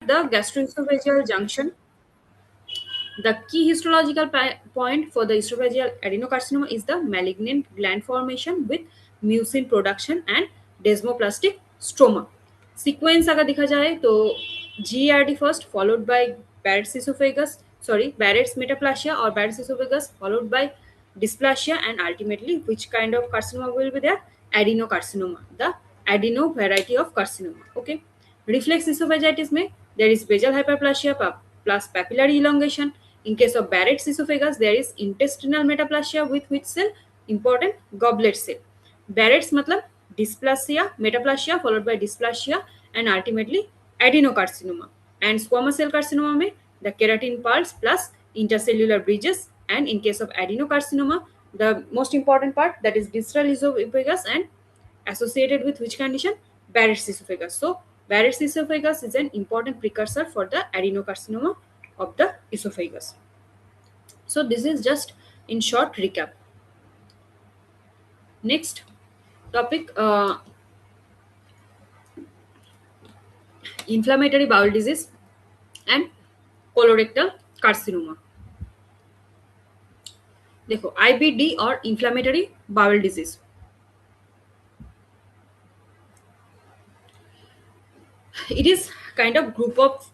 the gastroesophageal junction. The key histological point for the esophageal adenocarcinoma is the malignant gland formation with mucin production and desmoplastic stroma. Sequence अगर देखा जाए तो GERD first, followed by Barrett's esophagus, Barrett's metaplasia or Barrett's esophagus, followed by dysplasia, and ultimately which kind of carcinoma will be there? Adenocarcinoma, the adeno variety of carcinoma. Okay. Reflex esophagitis में there is basal hyperplasia plus papillary elongation. In case of Barrett's esophagus, there is intestinal metaplasia with which cell? Important goblet cell. Barrett's मतलब dysplasia, metaplasia followed by dysplasia and ultimately adenocarcinoma. And squamous cell carcinoma में the keratin pulse plus intercellular bridges. And in case of adenocarcinoma, the most important part, that is distal esophagus and associated with which condition? Barrett's esophagus. So Barrett's esophagus is an important precursor for the adenocarcinoma of the esophagus. So this is just in short recap. Next topic, inflammatory bowel disease and colorectal carcinoma. देखो IBD और inflammatory bowel disease. It is kind of group of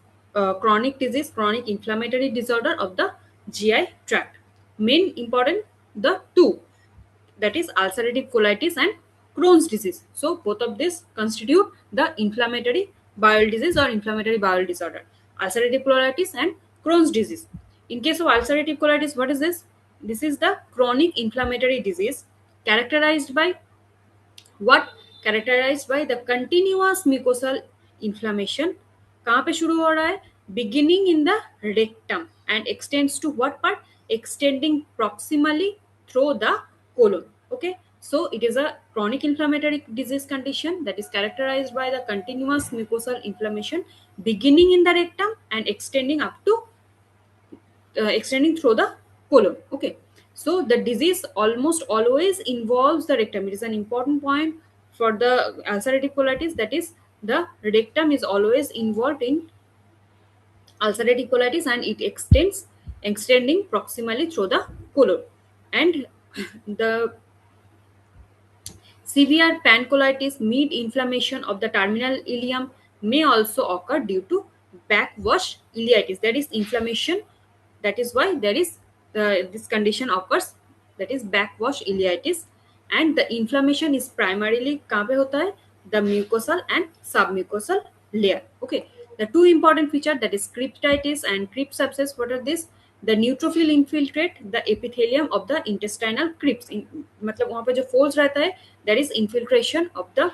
chronic disease, chronic inflammatory disorder of the GI tract. Main important the two, that is ulcerative colitis and Crohn's disease. So both of these constitute the inflammatory bowel disease or inflammatory bowel disorder. Ulcerative colitis and Crohn's disease. In case of ulcerative colitis, what is this? This is the chronic inflammatory disease characterized by what? Characterized by the continuous mucosal inflammation. कहाँ पे शुरू हो रहा है? Beginning in the rectum and extends to what part? Extending proximally through the colon. Okay, so it is a chronic inflammatory disease condition that is characterized by the continuous mucosal inflammation beginning in the rectum and extending up to extending through the colon. Okay, so the disease almost always involves the rectum. It is an important point for the ulcerative colitis, that is the rectum is always involved in ulcerative colitis and it extending proximally through the colon. And the severe pancolitis, mid inflammation of the terminal ileum, may also occur due to backwash ileitis, that is inflammation. That is why there is this condition occurs, that is backwash ileitis. And the inflammation is primarily कहाँ पे होता है? The mucosal and submucosal layer. Okay, the two important features, that is cryptitis and crypt sepsis. What are these? The neutrophil infiltrate the epithelium of the intestinal crypts. मतलब वहाँ पे जो folds रहता है, there is infiltration of the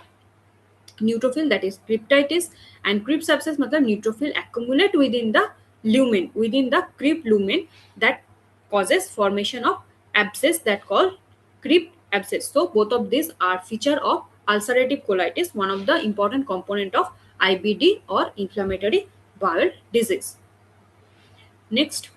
neutrophil, that is cryptitis. And crypt sepsis मतलब neutrophil accumulate within the lumen, within the crypt lumen, that causes formation of abscess that called crypt abscess. So both of these are feature of ulcerative colitis, one of the important component of IBD or inflammatory bowel disease. Next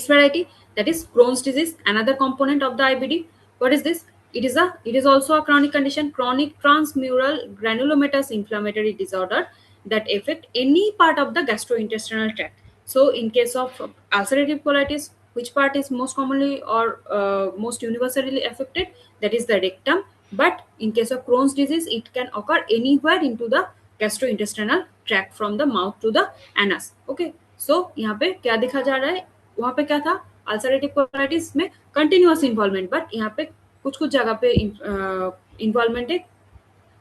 variety, that is Crohn's disease, another component of the IBD. What is this? It is also a chronic condition, chronic transmural granulomatous inflammatory disorder that affect any part of the gastrointestinal tract. So in case of ulcerative colitis, which part is most commonly or most universally affected? That is the rectum. But in case of Crohn's disease, it can occur anywhere into the gastrointestinal tract from the mouth to the anus. Okay, so यहाँ पे क्या दिखा जा रहा है? वहाँ पे क्या था? अल्सरेटिव कोलाइटिस में कंटिन्यूअस इन्वॉल्वमेंट, बट यहाँ पे कुछ कुछ जगह पे इन्वॉल्वमेंट है,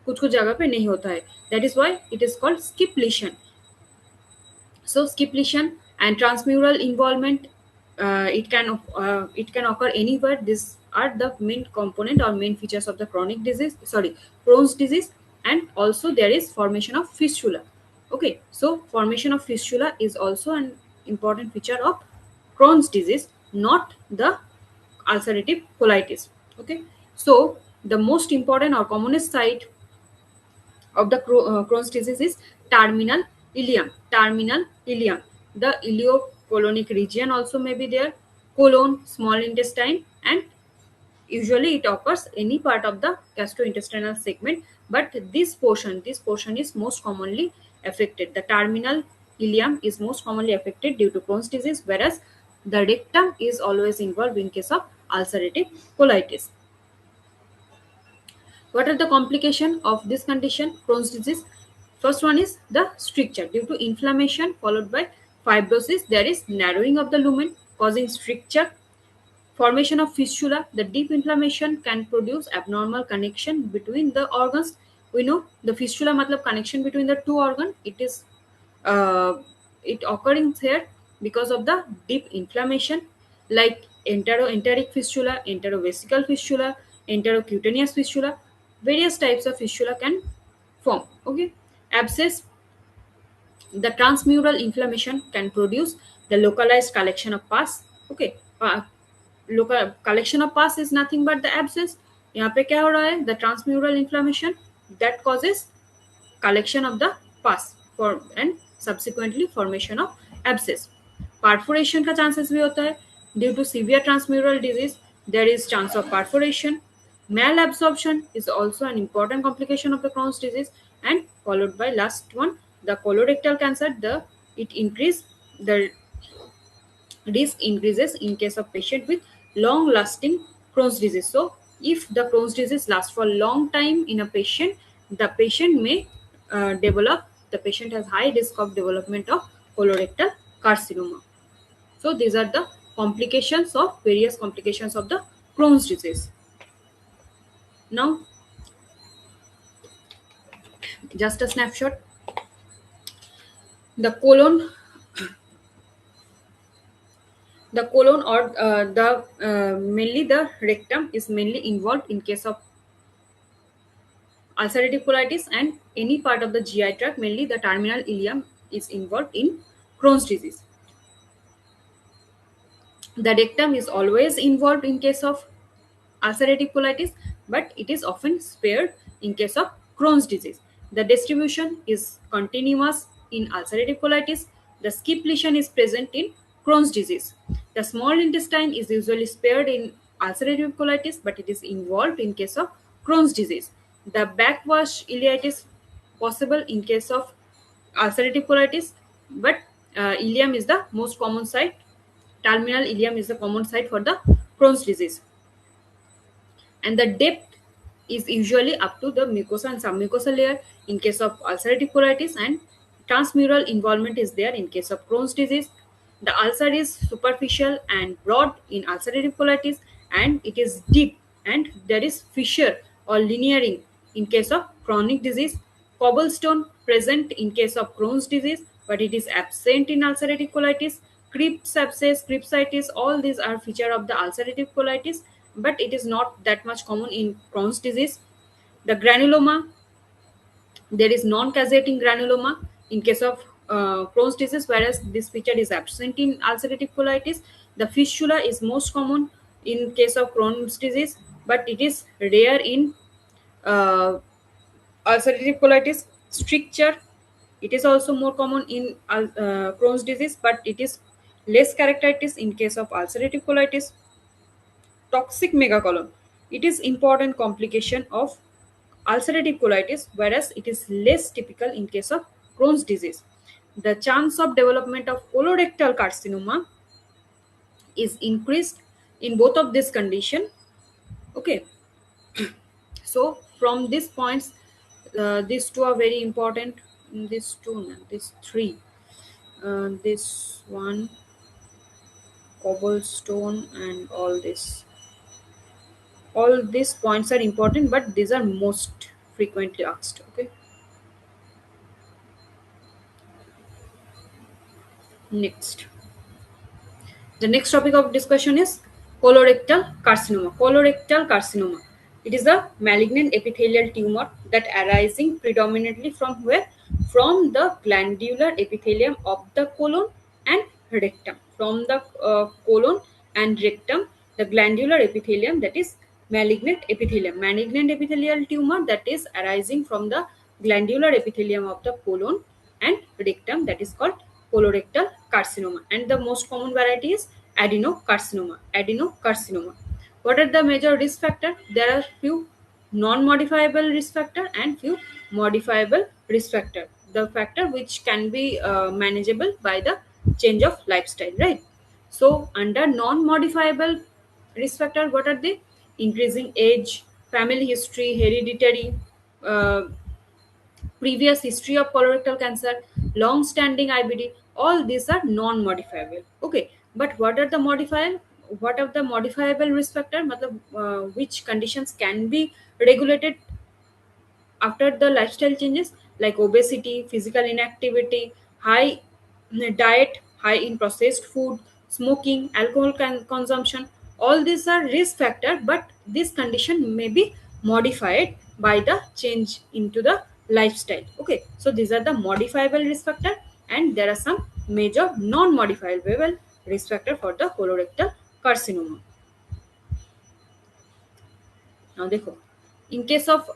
कुछ कुछ जगह पे नहीं होता है. That is why it is called skip लीशन. So skip lesion and transmural involvement, it can occur anywhere. These are the main component or main features of the chronic disease, Crohn's disease. And also there is formation of fistula. Okay, so formation of fistula is also an important feature of Crohn's disease, not the ulcerative colitis. Okay, so the most important or commonest site of the Crohn's disease is terminal ileum. Terminal ileum. The ileocolonic region also may be there. Colon, small intestine, and usually it occurs any part of the gastrointestinal segment. But this portion is most commonly affected. The terminal ileum is most commonly affected due to Crohn's disease, whereas the rectum is always involved in case of ulcerative colitis. What are the complications of this condition, Crohn's disease? First one is the stricture. Due to inflammation followed by fibrosis, there is narrowing of the lumen causing stricture, formation of fistula. The deep inflammation can produce abnormal connection between the organs. We know the fistula matlab connection between the two organs. Uh, it occurring here because of the deep inflammation, like enteroenteric fistula, enterovesical fistula, enterocutaneous fistula. Various types of fistula can form. Okay, abscess. The transmural inflammation can produce the localized collection of pus. Okay, local collection of pus is nothing but the abscess. यहाँ पे क्या हो रहा है? The transmural inflammation that causes collection of the pus for and subsequently formation of abscess. Perforation का chances भी होता है. Due to severe transmural disease, there is chance of perforation. Malabsorption is also an important complication of the Crohn's disease, and followed by last one, the colorectal cancer. It increase the risk increases in case of patient with long lasting Crohn's disease. So if the Crohn's disease lasts for a long time in a patient, the patient may the patient has high risk of development of colorectal carcinoma. So these are the various complications of the Crohn's disease. Now, just a snapshot. The colon, the colon or the mainly the rectum is mainly involved in case of ulcerative colitis, and any part of the GI tract, mainly the terminal ileum, is involved in Crohn's disease. The rectum is always involved in case of ulcerative colitis, but it is often spared in case of Crohn's disease. The distribution is continuous in ulcerative colitis. The skip lesion is present in Crohn's disease. The small intestine is usually spared in ulcerative colitis, but it is involved in case of Crohn's disease. The backwash ileitis possible in case of ulcerative colitis, but ileum is the most common site. Terminal ileum is the common site for the Crohn's disease, and the depth is usually up to the mucosa and submucosal layer in case of ulcerative colitis, and transmural involvement is there in case of Crohn's disease. The ulcer is superficial and broad in ulcerative colitis, and it is deep, and there is fissure or linearing in case of chronic disease. Cobblestone present in case of Crohn's disease, but it is absent in ulcerative colitis. Crypt abscess, cryptitis, all these are feature of the ulcerative colitis, but it is not that much common in Crohn's disease. The granuloma, there is non-caseating granuloma in case of Crohn's disease, whereas this feature is absent in ulcerative colitis. The fistula is most common in case of Crohn's disease, but it is rare in uh, ulcerative colitis. Stricture, it is also more common in Crohn's disease, but it is less characteristic in case of ulcerative colitis. Toxic megacolon, it is important complication of ulcerative colitis, whereas it is less typical in case of Crohn's disease. The chance of development of colorectal carcinoma is increased in both of this condition. Okay, so from these points, these two are very important. These two, no, these three. This one, cobblestone, and all these points are important, but these are most frequently asked. Okay, next. The next topic of discussion is colorectal carcinoma. Colorectal carcinoma, it is a malignant epithelial tumor that arising predominantly from where? From the glandular epithelium of the colon and rectum. From the colon and rectum, the glandular epithelium, that is malignant epithelium. Malignant epithelial tumor that is arising from the glandular epithelium of the colon and rectum, that is called colorectal carcinoma. And the most common variety is adenocarcinoma. Adenocarcinoma. What are the major risk factor? There are few non-modifiable risk factor and few modifiable risk factor. the factor which can be manageable by the change of lifestyle, right? So under non-modifiable risk factor, what are they? Increasing age, family history, hereditary, uh, previous history of colorectal cancer, long standing IBD, all these are non modifiable. Okay, but what are the modifiable? What are the modifiable risk factor? Matlab, which conditions can be regulated after the lifestyle changes, like obesity, physical inactivity, high diet, high in processed food, smoking, alcohol consumption. All these are risk factor, but this condition may be modified by the change into the lifestyle. Okay, so these are the modifiable risk factor, and there are some major non-modifiable risk factor for the colorectal carcinoma. Now, देखो, in case of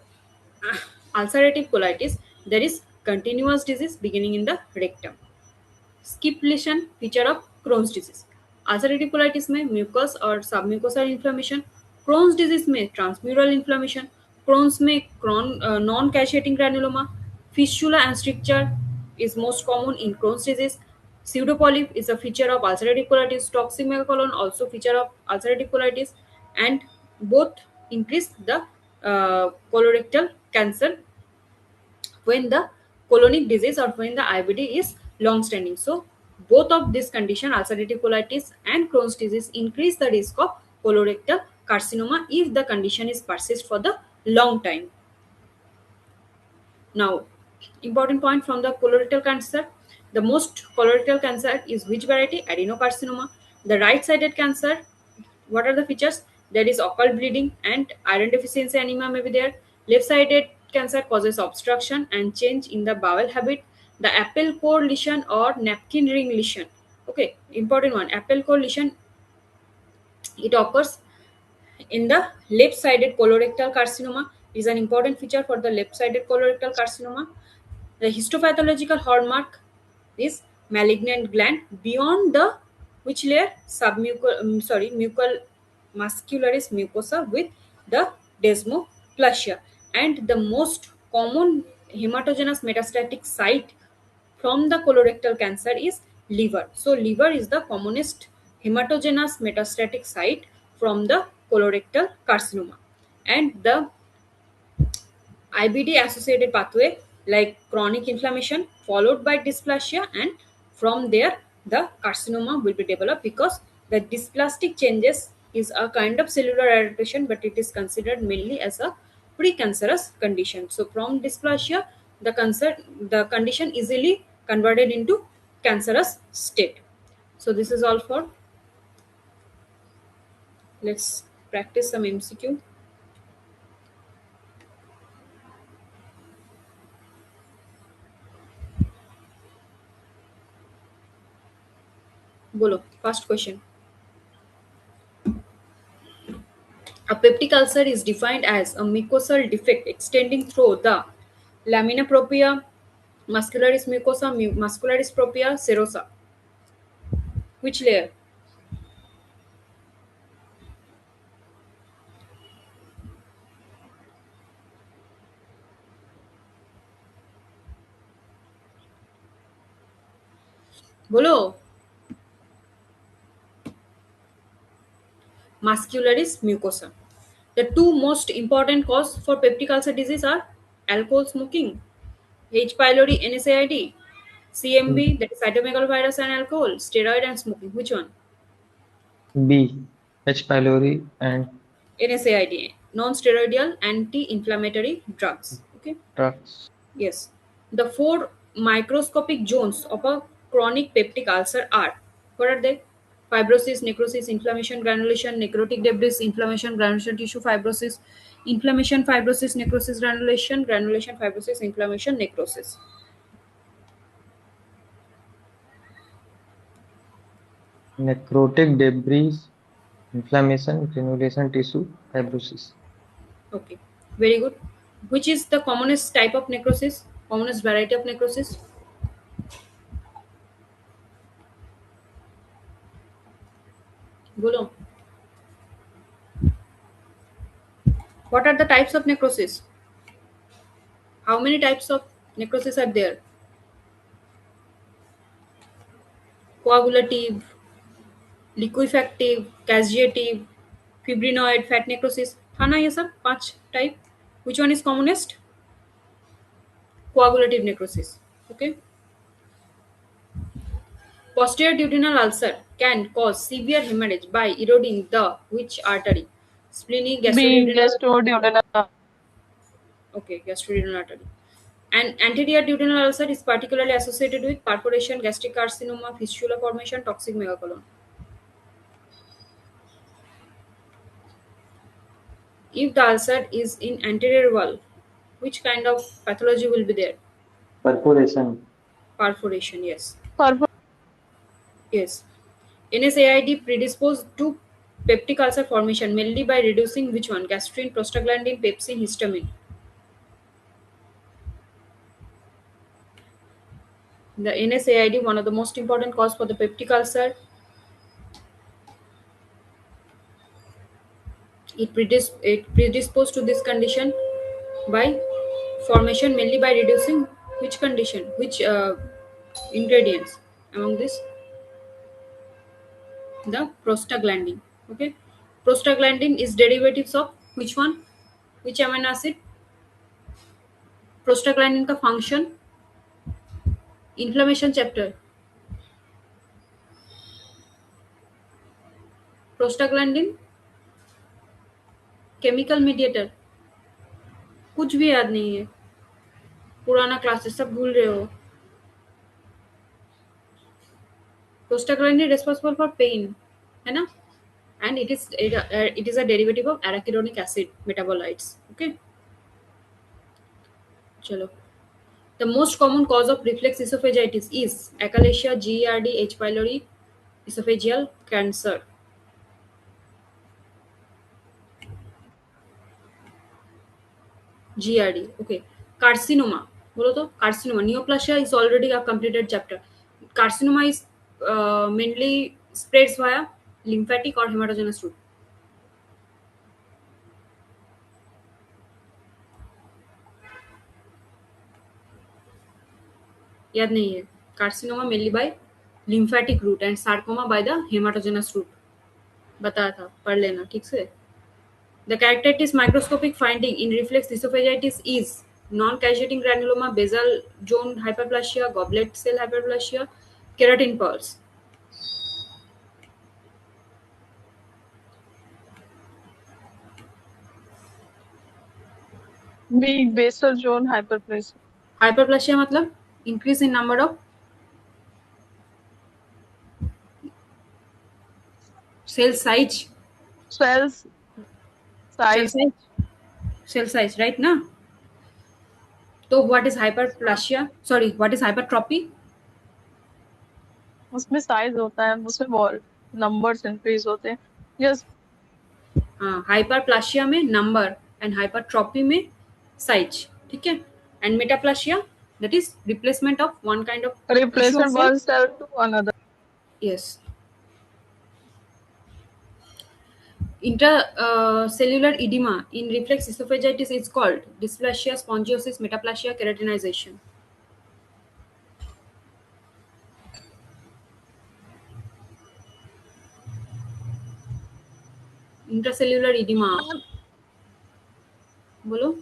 ulcerative colitis, there is continuous disease beginning in the rectum. Skip lesion, feature of Crohn's disease. Ulcerative colitis में mucus और submucosal inflammation. Crohn's disease में transmural inflammation. Crohn's में non-cacheating granuloma. Fistula and stricture is most common in Crohn's disease. Pseudopolyp is a feature of ulcerative colitis. Toxic megacolon also feature of ulcerative colitis, and both increase the colorectal cancer when the colonic disease or when the IBD is long standing. So both of these condition, ulcerative colitis and Crohn's disease, increase the risk of colorectal carcinoma if the condition is persist for the long time. Now, important point from the colorectal cancer. The most colorectal cancer is which variety? Adenocarcinoma. The right-sided cancer, what are the features? There is occult bleeding and iron deficiency anemia may be there. Left-sided cancer causes obstruction and change in the bowel habit. The apple core lesion or napkin ring lesion. Okay, important one. Apple core lesion, it occurs in the left-sided colorectal carcinoma, is an important feature for the left-sided colorectal carcinoma. The histopathological hallmark is malignant gland beyond the which layer? Mucal muscularis mucosa with the desmoplasia. And the most common hematogenous metastatic site from the colorectal cancer is liver. So liver is the commonest hematogenous metastatic site from the colorectal carcinoma. And the IBD associated pathway like chronic inflammation followed by dysplasia, and from there the carcinoma will be developed because the dysplastic changes is a kind of cellular adaptation, but it is considered mainly as a precancerous condition. So from dysplasia, the condition easily converted into cancerous state. So this is all for, let's practice some MCQ. Bolo, first question. A peptic ulcer is defined as a mucosal defect extending through the lamina propria, muscularis mucosa, muscularis propria, serosa. Which layer? Bolo. Muscularis mucosa. The two most important cause for peptic ulcer disease are alcohol smoking, H. pylori, NSAID, B. CMV, that is cytomegalovirus and alcohol, steroid and smoking. Which one? B. H. pylori and NSAID, non-steroidal anti-inflammatory drugs. Okay. drugs. Yes. The four microscopic zones of a chronic peptic ulcer are, what are they? Fibrosis, necrosis, inflammation, granulation, necrotic debris, inflammation, granulation tissue, fibrosis, inflammation, fibrosis, necrosis, granulation, granulation, fibrosis, inflammation, necrosis. Necrotic debris, inflammation, granulation tissue, fibrosis. Okay. Very good. Which is the commonest type of necrosis? Commonest variety of necrosis? Bolo. What are the types of necrosis? How many types of necrosis are there? coagulative, liquefactive, caseative, fibrinoid, fat necrosis. था ना ये सब 5 type. Which one is commonest? Coagulative necrosis. Okay. Posterior duodenal ulcer can cause severe hemorrhage by eroding the which artery? Splenic, B. gastroduodenal. Gastroduodenal. Okay, gastroduodenal artery. And anterior duodenal ulcer is particularly associated with perforation, gastric carcinoma, fistula formation, toxic megacolon. If the ulcer is in anterior wall, which kind of pathology will be there? Perforation. Perforation, yes. Perfor- Yes. NSAID predisposed to peptic ulcer formation mainly by reducing which one? Gastrin, prostaglandin, pepsin, histamine. The NSAID, one of the most important cause for the peptic ulcer, it predisposed to this condition by formation mainly by reducing which condition, which ingredients among this? The prostaglandin. Okay, prostaglandin is derivatives of which one? Which amino acid? Prostaglandin का function inflammation chapter. Prostaglandin chemical mediator. कुछ भी याद नहीं है, पुराना classes सब भूल रहे हो. प्रोस्टाग्लैंडिन रिस्पांसिबल फॉर पेन, है ना? And it is a derivative of arachidonic acid metabolites. Okay, चलो. The most common cause of reflex esophagitis is achalasia, GERD, H. pylori, esophageal cancer. GERD. Okay. Carcinoma. बोलो तो carcinoma. Neoplasia is already a completed chapter. Carcinoma is mainly spreads via lymphatic or hematogenous route. याद नहीं है. Carcinoma mainly by lymphatic route and sarcoma by the hematogenous route. बताया था, पढ़ लेना ठीक से. The characteristic microscopic finding in reflex esophagitis is non-caseating granuloma, basal zone hyperplasia, goblet cell hyperplasia, keratin pearls. B. Basal zone hyperplasia. Hyperplasia मतलब increase in number of cell size. Cells Cell size. size. Cell size, right ना? तो what is hyperplasia? Sorry, what is hypertrophy? उसमें size होता है, उसमें बहुत numbers increase होते हैं. जस्ट हाँ, hyperplasia में number and hypertrophy में size. ठीक है? And metaplasia, that is replacement of one kind of tissue or replacement cell. one cell to another. Yes. Intracellular edema in reflex esophagitis is called dysplasia, spongiosis, metaplasia, keratinization. Intracellular edema. बोलो.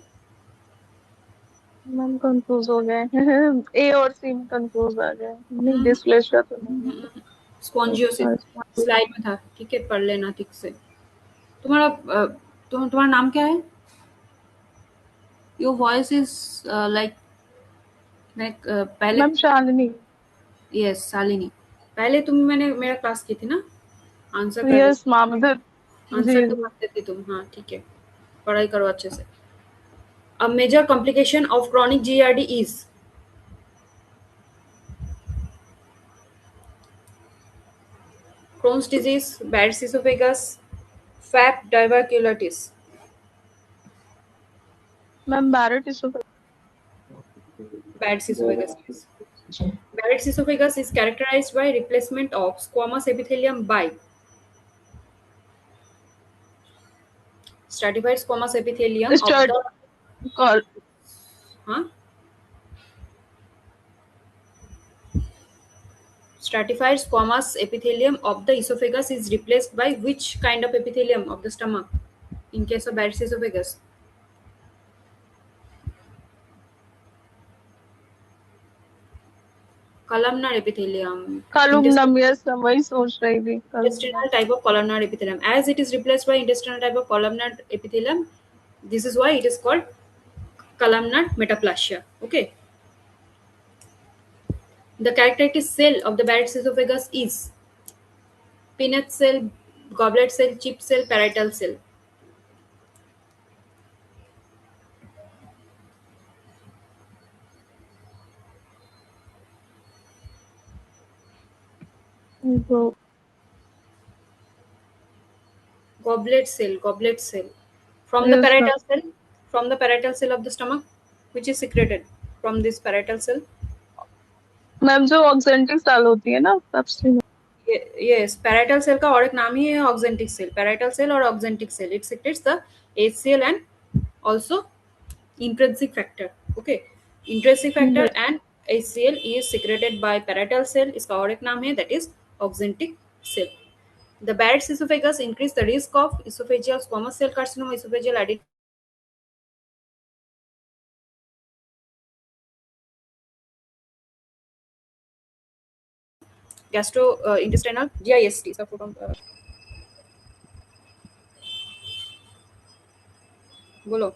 Ma'am confuse हो गए. ए और सी में confuse आ गए. नहीं, डिस्प्लेशिया तो नहीं है. स्पॉन्जियोसिस अच्छा, स्लाइड में था. ठीक है, पढ़ लेना ठीक से. तुम्हारा तुम्हारा नाम क्या है? योर वॉइस इज लाइक पहले. मैम शालिनी. यस, शालिनी. पहले मैंने मेरा क्लास की थी ना. आंसर कर यस मैम. आंसर जी तो जी. करते थी तुम. हाँ ठीक है, पढ़ाई करो अच्छे से. A major complication of chronic GERD is Crohn's disease, Barrett's esophagus, FAP diverticulitis. Ma'am Barrett esophagus. Barrett's esophagus. Barrett's esophagus is characterized by replacement of squamous epithelium by stratified squamous epithelium of start the call. huh? stratified squamous epithelium of the esophagus is replaced by which kind of epithelium of the stomach in case of Barrett's esophagus? Columnar epithelium. columnum, yes, मैं वही सोच रही थी, columnum. Intestinal type of columnar epithelium. As it is replaced by intestinal type of columnar epithelium, this is why it is called columnar metaplasia. Okay. The characteristic cell of the Barrett's esophagus is Pineth cell, goblet cell, chip cell, parietal cell. So, Goblet cell, goblet cell. From the yes, ma'am. parietal cell, from the parietal cell of the stomach, which is secreted from this parietal cell. Ma'am जो oxyntic साल होती है ना, सबसे Yes, parietal cell का और एक नाम ही है oxyntic cell. Parietal cell or oxyntic cell. It secretes the HCl and also intrinsic factor. Okay, intrinsic factor and HCl is secreted by parietal cell. इसका और एक नाम है, that is oxyntic cell. The Barrett's esophagus increase the risk of esophageal squamous cell carcinoma, esophageal gastrointestinal GIST. इसका full form, बोलो.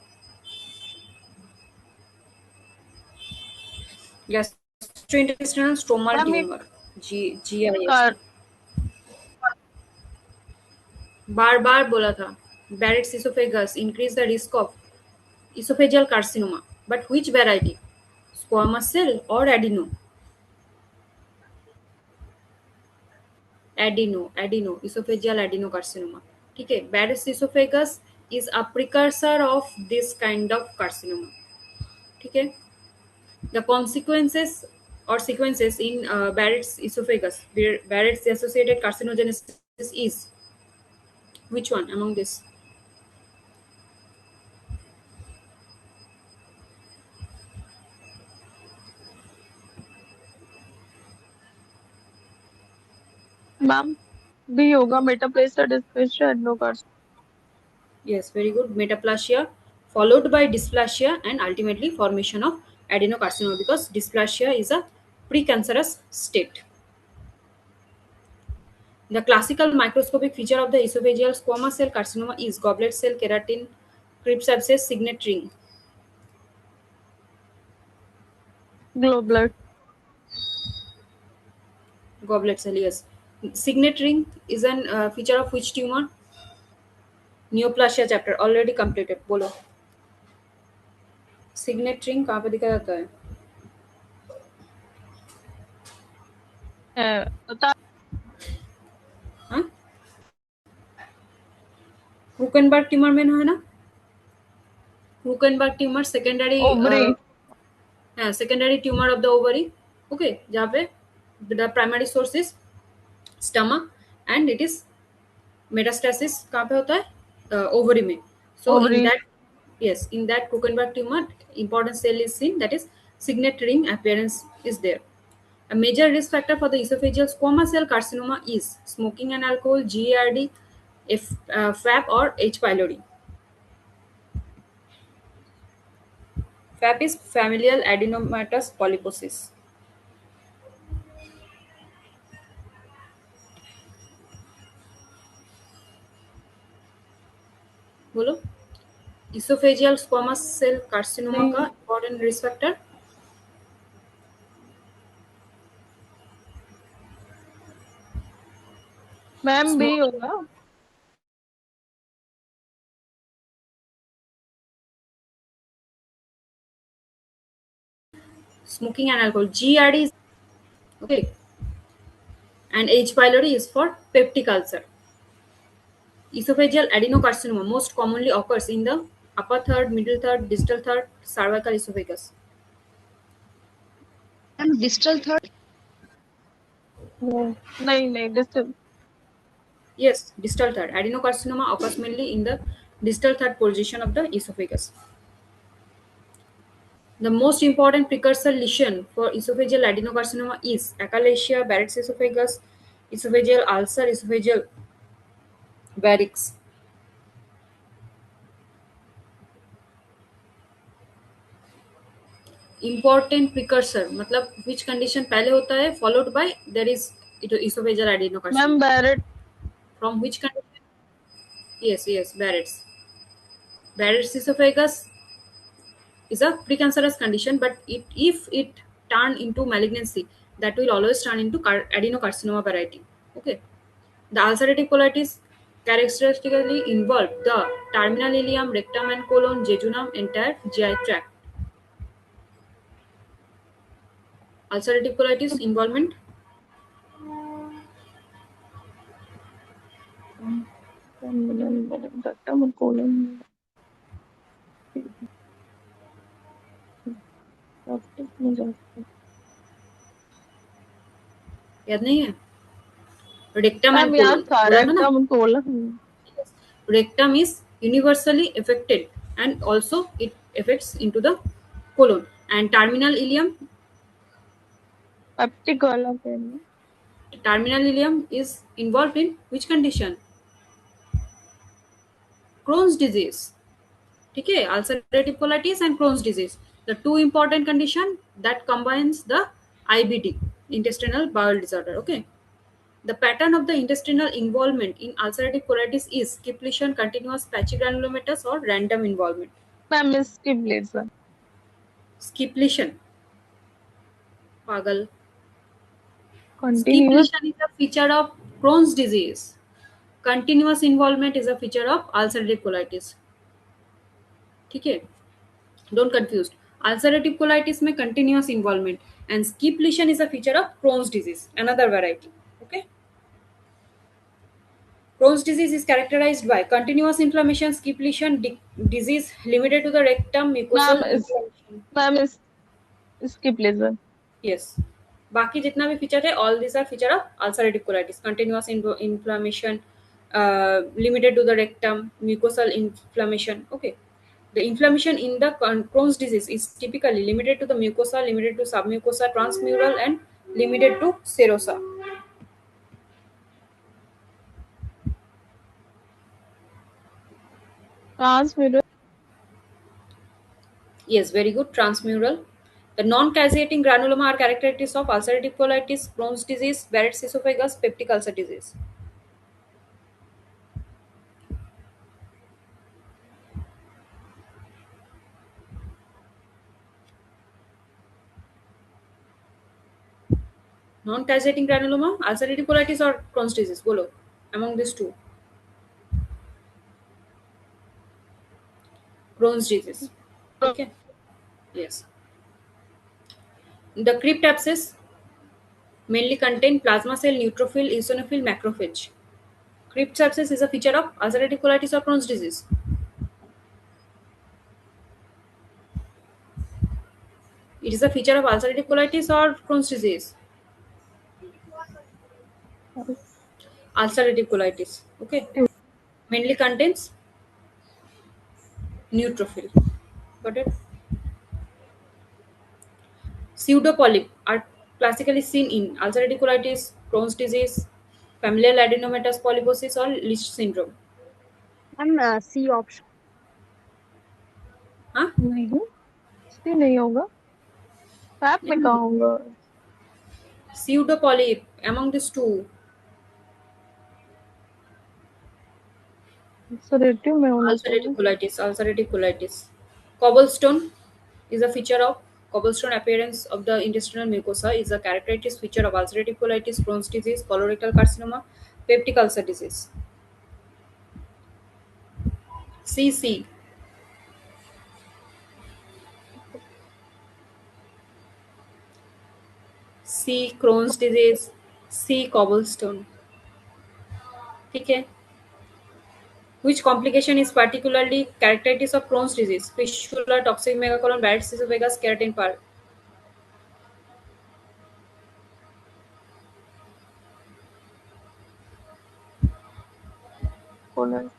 Gastrointestinal stromal ma'am ये tumor. GIST. Car बार बार बोला था. Barrett's esophagus increase the risk of esophageal carcinoma. But which variety? Squamous cell or adeno? Adeno, esophageal adenocarcinoma. ठीक है. Barrett's esophagus is a precursor of this kind of carcinoma. ठीक है. The consequences or sequences in Barrett's esophagus, Barrett's associated carcinogenesis is which one among this? Ma'am भी होगा, मेटाप्लेसिया, dysplasia, एडनोकार्सिनोमा. Yes, very good. Metaplasia followed by dysplasia and ultimately formation of adenocarcinoma, because dysplasia is a precancerous state. The classical microscopic feature of the esophageal squamous cell carcinoma is goblet cell, keratin, Krebs abscess, signet ring. Globular. Goblet cell, yes. Signet ring is an feature of which tumor? Neoplasia chapter already completed. बोलो. Signet ring कहाँ पे दिखा जाता है? बता. हाँ? Krukenberg tumor में है ना? Krukenberg tumor secondary ovary. secondary tumor of the ovary. Okay, जहाँ पे the primary source is stomach and it is metastasis कहाँ पे होता है? Ovary में. So in ovary. that, yes, in that Krukenberg tumor, important cell is seen, that is signet ring appearance is there. A major risk factor for the esophageal squamous cell carcinoma is smoking and alcohol, GARD, FAP or H. pylori. FAP is familial adenomatous polyposis. बोलो. Esophageal squamous cell carcinoma नहीं का important risk factor? Ma'am भी होगा. Smoking and alcohol. GARD is okay, and H. pylori is for peptic ulcer. Esophageal adenocarcinoma most commonly occurs in the upper third, middle third, distal third, cervical esophagus. And distal third. नहीं नहीं distal. Yes, distal third. Adenocarcinoma occurs mainly in the distal third position of the esophagus. The most important precursor lesion for esophageal adenocarcinoma is achalasia, Barrett's esophagus, esophageal ulcer, esophageal varix. Important precursor मतलब which condition पहले होता है followed by there is esophageal ma'am adenocarcinoma. Barrett From which condition? Yes, Barrett's esophagus is a precancerous condition, but if it turn into malignancy, that will always turn into adenocarcinoma variety. Okay. The ulcerative colitis characteristically involve the terminal ileum, rectum and colon, jejunum, entire GI tract. Ulcerative colitis involvement. Colon में जाते याद नहीं है? Rectum and ma'am याद colon. था बोला था ना? Rectum colon Rectum is universally affected and also it affects into the colon. And peptic वाला pen terminal ileum is involved in which condition? Crohn's disease. ठीक है, ulcerative colitis and Crohn's disease, the two important condition that combines the IBD, intestinal bowel disorder. Okay, the pattern of the intestinal involvement in ulcerative colitis is skip lesion, continuous patchy granulomatous or random involvement. Ma'am इसकी ब्लेजर Skip lesion, pagal. Skip continuous lesion is a feature of Crohn's disease. Continuous involvement is a feature of ulcerative colitis. ठीक है, don't confuse. Ulcerative colitis में continuous involvement and skip lesion is a feature of Crohn's disease, another variety. Okay. Crohn's disease is characterized by continuous inflammation, skip lesion, disease limited to the rectum, ma'am mucosal इस inflammation. Ma'am इस इसकी blazer Yes. बाकी जितना भी feature है, all these are feature of ulcerative colitis. Continuous inflammation, limited to the rectum, mucosal inflammation. Okay. The inflammation in the Crohn's disease is typically limited to the mucosa, limited to submucosa, transmural, and limited to serosa. Transmural Yes, very good. Transmural. The non-caseating granuloma are characteristics of ulcerative colitis, Crohn's disease, Barrett's esophagus, peptic ulcer disease. Non-caseating granuloma, ulcerative colitis, or Crohn's disease? Bolo. Among these two. Crohn's disease. Okay. Yes. The crypt abscess mainly contain plasma cell, neutrophil, eosinophil, macrophage. Crypt abscess is a feature of ulcerative colitis or Crohn's disease. It is a feature of ulcerative colitis or Crohn's disease. Ulcerative colitis. Okay. Mainly contains neutrophil. Got it? Pseudopolyp are classically seen in ulcerative colitis, Crohn's disease, familial adenomatous polyposis, or Leach syndrome. Ma'am C option Huh? नहीं इसकी नहीं होगा pipe में कहाँ होगा Pseudopolyp among these two. ulcerative में होना Ulcerative चाहिए colitis. Ulcerative colitis. Cobblestone is a feature of cobblestone appearance of the intestinal mucosa is a characteristic feature of ulcerative colitis, Crohn's disease, colorectal carcinoma, peptic ulcer disease. CC. C. Crohn's disease. C. Cobblestone. ठीक है. Which complication is particularly characteristic of Crohn's disease? Fistula, toxic megacolon, Barrett's esophagus, keratin part. Colon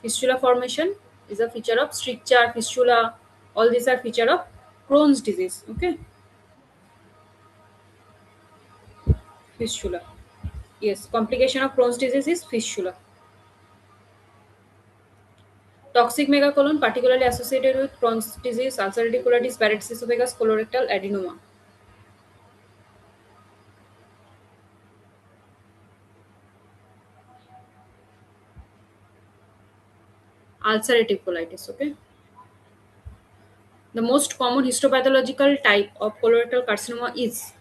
Fistula formation is a feature of stricture, fistula, All these are feature of Crohn's disease. Okay, fistula. Yes, complication of Crohn's disease is fistula. Toxic megacolon, particularly associated with Crohn's disease, ulcerative colitis, Barrett's esophagus, colorectal adenoma. Ulcerative colitis. Okay. The most common histopathological type of colorectal carcinoma is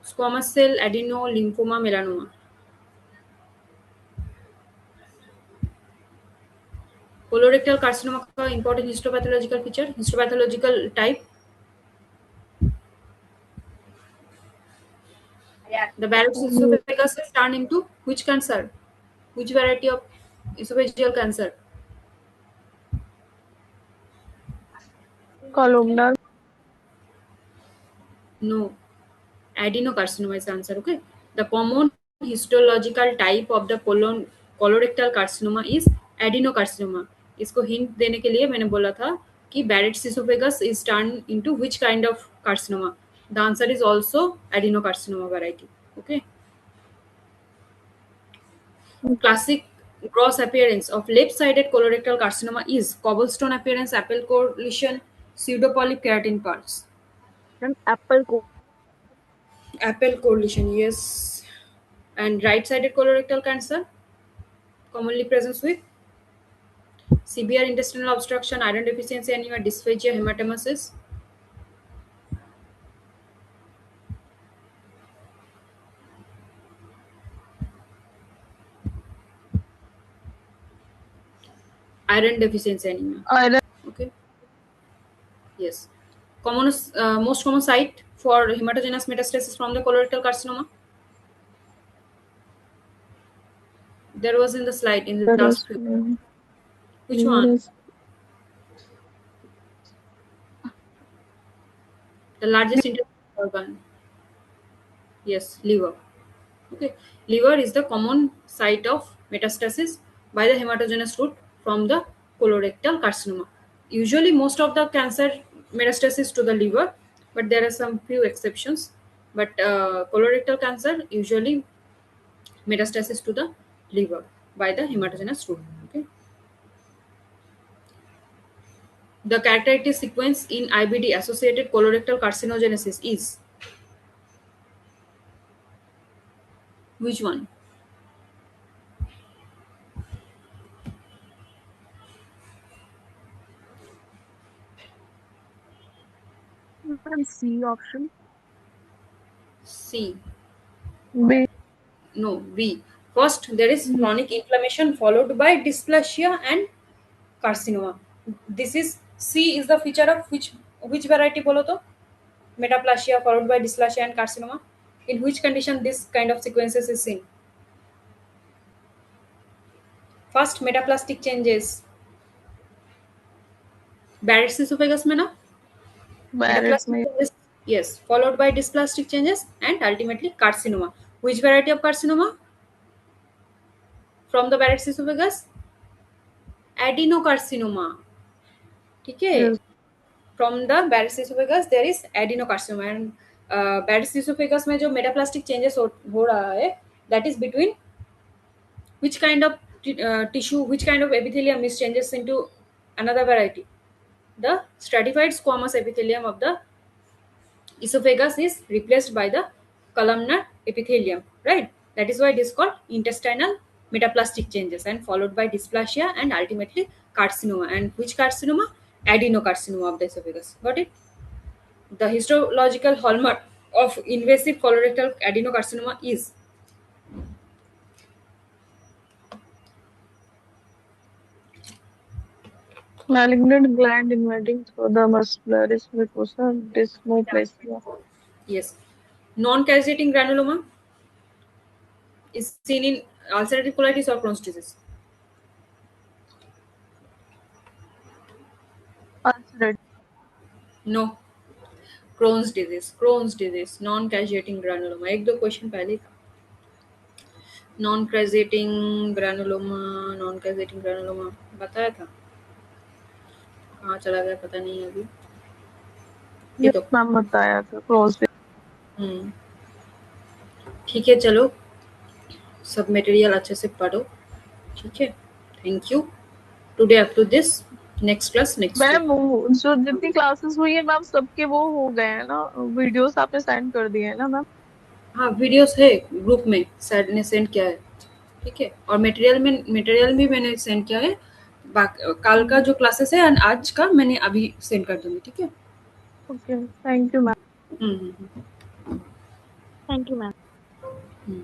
squamous cell adenolymphoma melanoma. Colorectal carcinoma का important histopathological feature, histopathological type. The Barrett's esophagus is turned into which cancer? Which variety of esophageal cancer? columnar. No, adenocarcinoma is the answer. Okay. The common histological type of the colorectal carcinoma is adenocarcinoma. इसको hint देने के लिए मैंने बोला था कि Barrett's esophagus is turned into which kind of carcinoma? The answer is also adenocarcinoma variety. Okay. Classic gross appearance of left-sided colorectal carcinoma is cobblestone appearance, apple core lesion, pseudopolyp keratin parts. Ma'am, apple core. Apple core lesion, yes. And right-sided colorectal cancer commonly presents with severe intestinal obstruction, iron deficiency anemia, dysphagia, hematemesis. Iron deficiency anemia. Iron. Okay. Yes. Most common site for hematogenous metastasis from the colorectal carcinoma. There was in the slide in the last few. Which one? The largest intestinal organ. Yes, liver. Okay. Liver is the common site of metastasis by the hematogenous route from the colorectal carcinoma. Usually, most of the cancer metastasis to the liver, but there are some few exceptions. But colorectal cancer usually metastasis to the liver by the hematogenous route. Okay. The characteristic sequence in IBD associated colorectal carcinogenesis is which one? Ma'am, C option. C. B. No, B. First, there is chronic inflammation followed by dysplasia and carcinoma. This is C is the feature of which variety bolo to? Metaplasia followed by dysplasia and carcinoma. In which condition this kind of sequences is seen? First, metaplastic changes. Barrett's esophagus में ना? Barrett's Metaplastic changes, yes, followed by dysplastic changes and ultimately carcinoma. Which variety of carcinoma? From the Barrett's esophagus? Adenocarcinoma. ठीक है? Yes. From the Barrett's esophagus there is adenocarcinoma and Barrett's esophagus में जो metaplastic changes हो रहा है that is between which kind of tissue, which kind of epithelium is changes into another variety. The stratified squamous epithelium of the esophagus is replaced by the columnar epithelium, right? That is why it is called intestinal metaplastic changes and followed by dysplasia and ultimately carcinoma. And which carcinoma? Adenocarcinoma of the esophagus. Got it? The histological hallmark of invasive colorectal adenocarcinoma is malignant gland invading through the muscularis mucosa, dysplasia. yes, non-causating granuloma is seen in ulcerative colitis or Crohn's disease. Ulcerative. No, Crohn's disease, non-causating granuloma. एक दो question पहले था. Non-causating granuloma बताया था. कहाँ चला गया पता नहीं अभी। ये तो मैम बताया था क्रॉस। ठीक है, चलो सब मटेरियल अच्छे से पढ़ो, ठीक है। Thank you today up to this. Next class next week. Ma'am जो जितनी क्लासेस हुई है मैम सबके वो हो गए हैं ना, वीडियोस आपने सेंड कर दिए हैं ना मैम? हाँ, वीडियोस है ग्रुप में, सर ने सेंड किया है, ठीक है। और मटेरियल भी मैंने सेंड किया है। कल का जो क्लासेस है एंड आज का मैंने अभी सेंड कर दूंगी, ठीक है। Okay, thank you ma'am. Hmm hmm, thank you ma'am. Hmm.